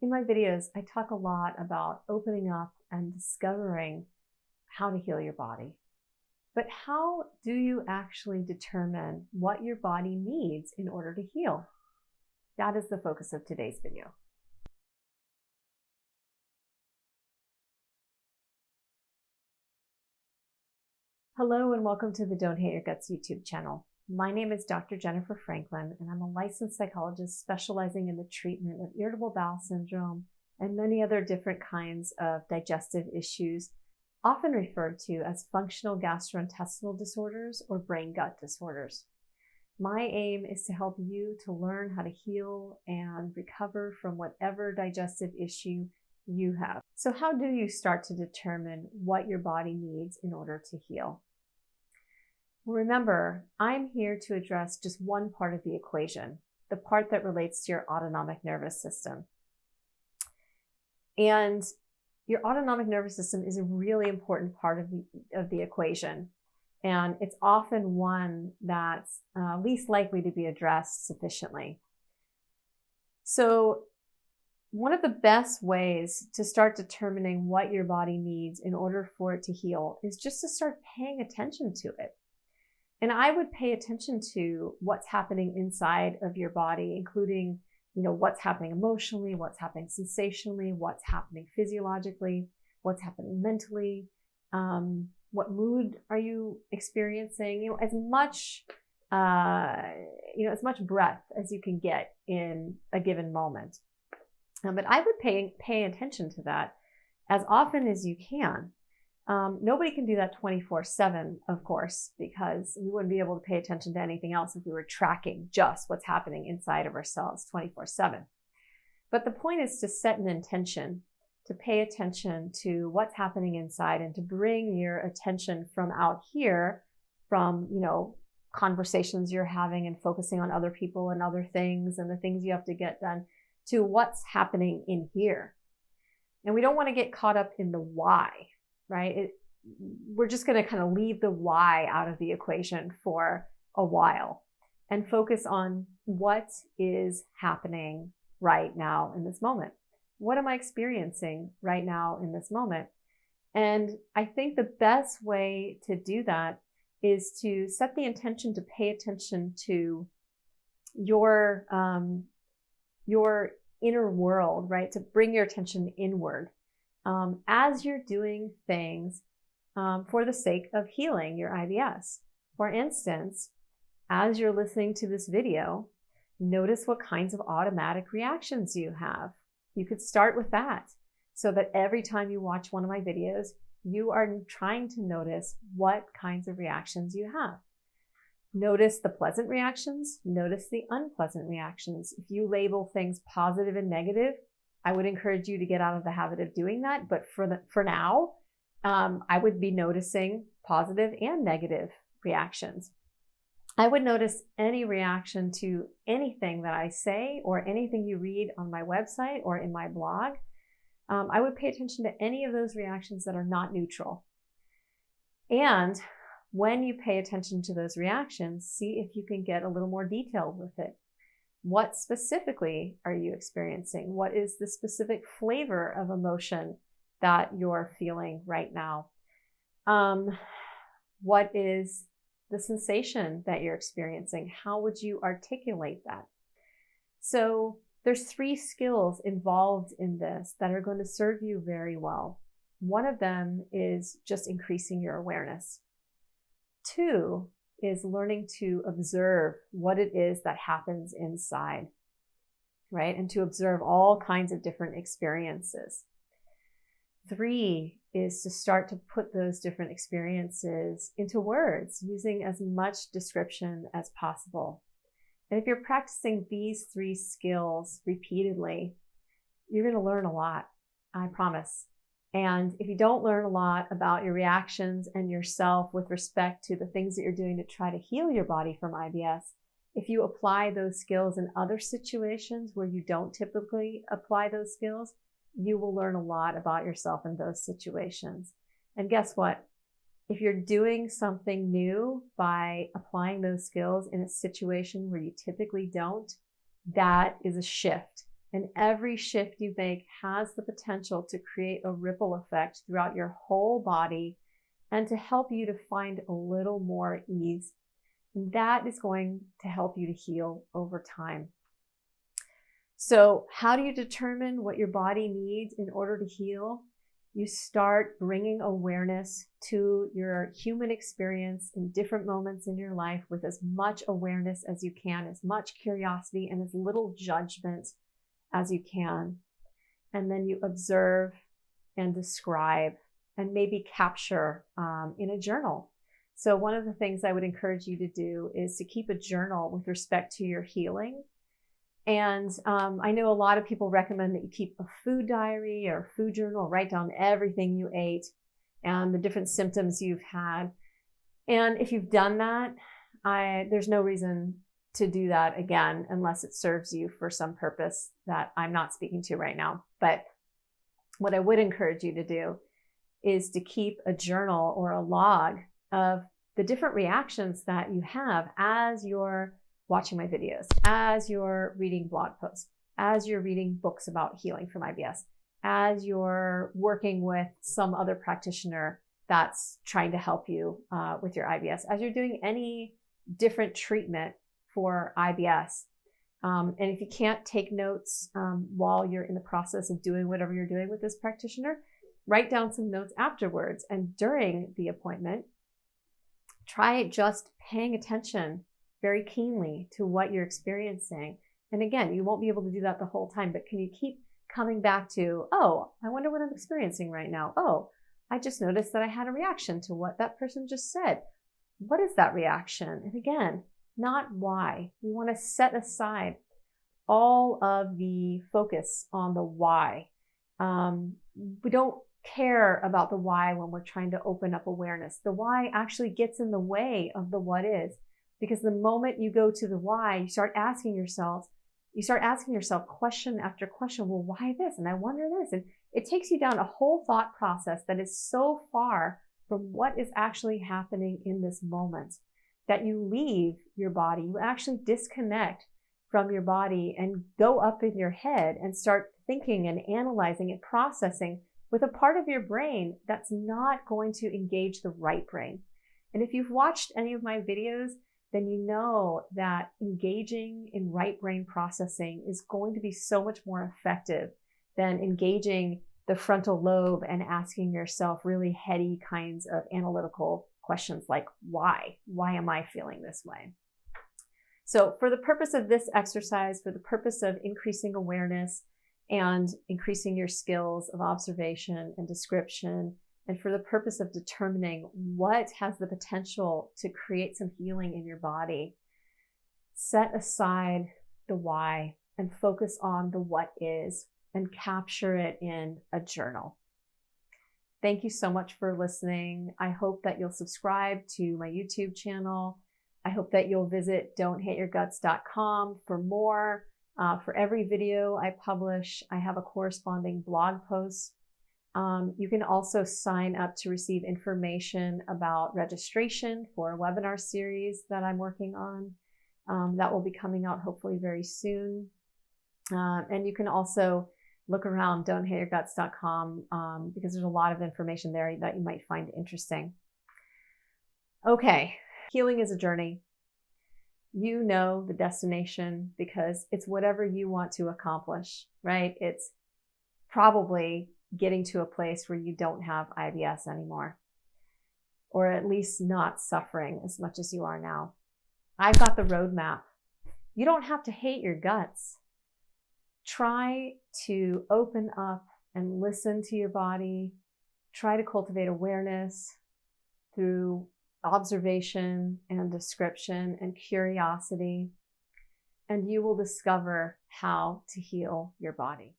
In my videos, I talk a lot about opening up and discovering how to heal your body. But how do you actually determine what your body needs in order to heal? That is the focus of today's video. Hello and welcome to the Don't Hate Your Guts YouTube channel. My name is Dr. Jennifer Franklin, and I'm a licensed psychologist specializing in the treatment of irritable bowel syndrome and many other different kinds of digestive issues, often referred to as functional gastrointestinal disorders or brain-gut disorders. My aim is to help you to learn how to heal and recover from whatever digestive issue you have. So how do you start to determine what your body needs in order to heal? Remember, I'm here to address just one part of the equation, the part that relates to your autonomic nervous system. And your autonomic nervous system is a really important part of the equation. And it's often one that's least likely to be addressed sufficiently. So one of the best ways to start determining what your body needs in order for it to heal is just to start paying attention to it. And I would pay attention to what's happening inside of your body, including, what's happening emotionally, what's happening sensationally, what's happening physiologically, what's happening mentally, what mood are you experiencing, as much breadth as you can get in a given moment. But I would pay attention to that as often as you can. Nobody can do that 24/7, of course, because we wouldn't be able to pay attention to anything else if we were tracking just what's happening inside of ourselves 24/7. But the point is to set an intention, to pay attention to what's happening inside and to bring your attention from out here, from, conversations you're having and focusing on other people and other things and the things you have to get done, to what's happening in here. And we don't want to get caught up in the why. Right? We're just going to kind of leave the why out of the equation for a while and focus on what is happening right now in this moment. What am I experiencing right now in this moment? And I think the best way to do that is to set the intention to pay attention to your inner world, right? To bring your attention inward. As you're doing things for the sake of healing your IBS. For instance, as you're listening to this video, notice what kinds of automatic reactions you have. You could start with that so that every time you watch one of my videos, you are trying to notice what kinds of reactions you have. Notice the pleasant reactions, notice the unpleasant reactions. If you label things positive and negative, I would encourage you to get out of the habit of doing that. But for now, I would be noticing positive and negative reactions. I would notice any reaction to anything that I say or anything you read on my website or in my blog. I would pay attention to any of those reactions that are not neutral. And when you pay attention to those reactions, see if you can get a little more detailed with it. What specifically are you experiencing? What is the specific flavor of emotion that you're feeling right now? What is the sensation that you're experiencing? How would you articulate that? So there's 3 skills involved in this that are going to serve you very well. One of them is just increasing your awareness. 2 is learning to observe what it is that happens inside, right? And to observe all kinds of different experiences. 3 is to start to put those different experiences into words using as much description as possible. And if you're practicing these 3 skills repeatedly, you're going to learn a lot, I promise. And if you don't learn a lot about your reactions and yourself with respect to the things that you're doing to try to heal your body from IBS, if you apply those skills in other situations where you don't typically apply those skills, you will learn a lot about yourself in those situations. And guess what? If you're doing something new by applying those skills in a situation where you typically don't, that is a shift. And every shift you make has the potential to create a ripple effect throughout your whole body and to help you to find a little more ease. And that is going to help you to heal over time. So how do you determine what your body needs in order to heal? You start bringing awareness to your human experience in different moments in your life with as much awareness as you can, as much curiosity and as little judgment as you can. And then you observe and describe and maybe capture in a journal. So one of the things I would encourage you to do is to keep a journal with respect to your healing. And I know a lot of people recommend that you keep a food diary or food journal, write down everything you ate and the different symptoms you've had. And if you've done that, there's no reason to do that again unless it serves you for some purpose that I'm not speaking to right now. But what I would encourage you to do is to keep a journal or a log of the different reactions that you have as you're watching my videos, as you're reading blog posts, as you're reading books about healing from IBS, as you're working with some other practitioner that's trying to help you with your IBS, as you're doing any different treatment for IBS. And if you can't take notes while you're in the process of doing whatever you're doing with this practitioner, write down some notes afterwards. And during the appointment, try just paying attention very keenly to what you're experiencing. And again, you won't be able to do that the whole time, but can you keep coming back to, oh, I wonder what I'm experiencing right now. Oh, I just noticed that I had a reaction to what that person just said. What is that reaction? And again, not why. We want to set aside all of the focus on the why. We don't care about the why when we're trying to open up awareness. The why actually gets in the way of the what is. Because the moment you go to the why, you start asking yourself question after question. Well, why this? And I wonder this. And it takes you down a whole thought process that is so far from what is actually happening in this moment that you leave your body. You actually disconnect from your body and go up in your head and start thinking and analyzing and processing with a part of your brain that's not going to engage the right brain. And if you've watched any of my videos, then you know that engaging in right brain processing is going to be so much more effective than engaging the frontal lobe and asking yourself really heady kinds of analytical questions like, why? Why am I feeling this way? So for the purpose of this exercise, for the purpose of increasing awareness and increasing your skills of observation and description, and for the purpose of determining what has the potential to create some healing in your body, set aside the why and focus on the what is and capture it in a journal. Thank you so much for listening. I hope that you'll subscribe to my YouTube channel. I hope that you'll visit don'thateyourguts.com for more. For every video I publish, I have a corresponding blog post. You can also sign up to receive information about registration for a webinar series that I'm working on. That will be coming out hopefully very soon. And you can also look around don'thateyourguts.com because there's a lot of information there that you might find interesting. Okay, healing is a journey. You know the destination because it's whatever you want to accomplish, right? It's probably getting to a place where you don't have IBS anymore, or at least not suffering as much as you are now. I've got the roadmap. You don't have to hate your guts. Try to open up and listen to your body. Try to cultivate awareness through observation and description and curiosity, and you will discover how to heal your body.